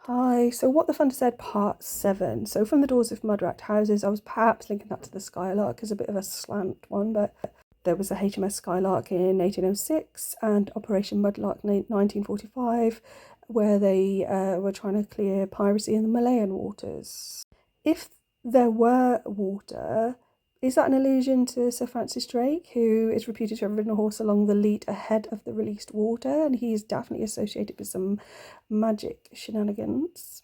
Hi, so what the funder said, part 7. So from the doors of mud-racked houses, I was perhaps linking that to the Skylark as a bit of a slant one, but there was a HMS Skylark in 1806 and Operation Mudlark in 1945, where they were trying to clear piracy in the Malayan waters. If there were water, is that an allusion to Sir Francis Drake, who is reputed to have ridden a horse along the Leat ahead of the released water, and he is definitely associated with some magic shenanigans?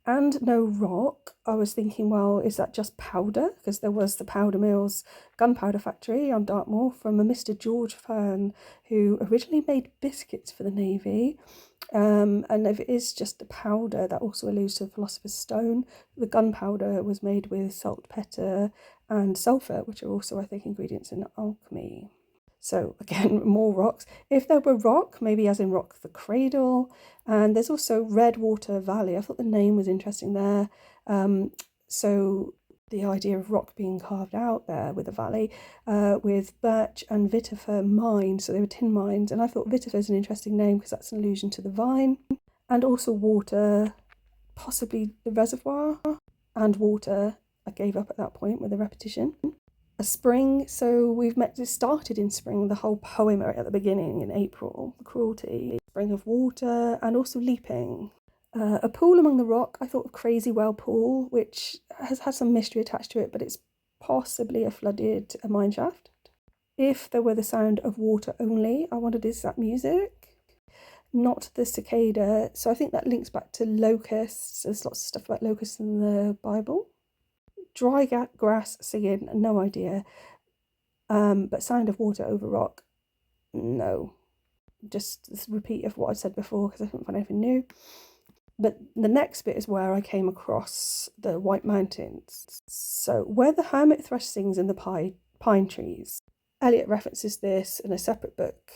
And no rock. I was thinking, well, is that just powder? Because there was the Powder Mills gunpowder factory on Dartmoor from a Mr. George Fern, who originally made biscuits for the Navy. And if it is just a powder, that also alludes to the Philosopher's Stone. The gunpowder was made with saltpeter and sulphur, which are also, I think, ingredients in alchemy. So again, more rocks. If there were rock, maybe as in Rock the Cradle. And there's also Redwater Valley. I thought the name was interesting there. So the idea of rock being carved out there with a valley, with birch and vetiver mines. So they were tin mines. And I thought vetiver is an interesting name because that's an allusion to the vine. And also water, possibly the reservoir, and water. I gave up at that point with the repetition. A spring, so it started in spring, the whole poem at the beginning in April, the cruelty, spring of water, and also leaping. A pool among the rock, I thought of Crazy Well Pool, which has had some mystery attached to it, but it's possibly a flooded mine shaft. If there were the sound of water only, I wondered, is that music? Not the cicada, so I think that links back to locusts. There's lots of stuff about locusts in the Bible. Dry grass singing, no idea. But sound of water over rock, no. Just this repeat of what I said before because I couldn't find anything new. But the next bit is where I came across the White Mountains. So where the hermit thrush sings in the pine trees. Eliot references this in a separate book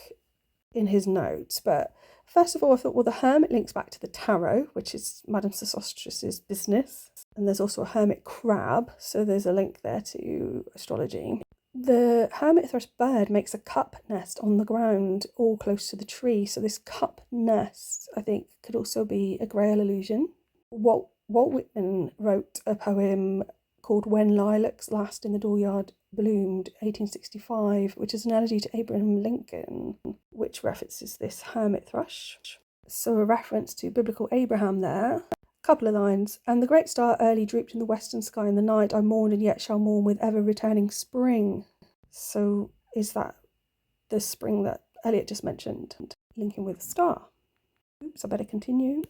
in his notes, but first of all I thought, well, the hermit links back to the tarot, which is Madame Sosostris's business, and there's also a hermit crab, so there's a link there to astrology. The hermit thrush bird makes a cup nest on the ground all close to the tree, so this cup nest I think could also be a Grail illusion. Walt Whitman wrote a poem called When Lilacs Last in the Dooryard Bloomed, 1865, which is an elegy to Abraham Lincoln, which references this hermit thrush. So a reference to biblical Abraham there. Couple of lines. And the great star early drooped in the western sky in the night. I mourned and yet shall mourn with ever returning spring. So is that the spring that Eliot just mentioned, linking with the star? Oops, I better continue.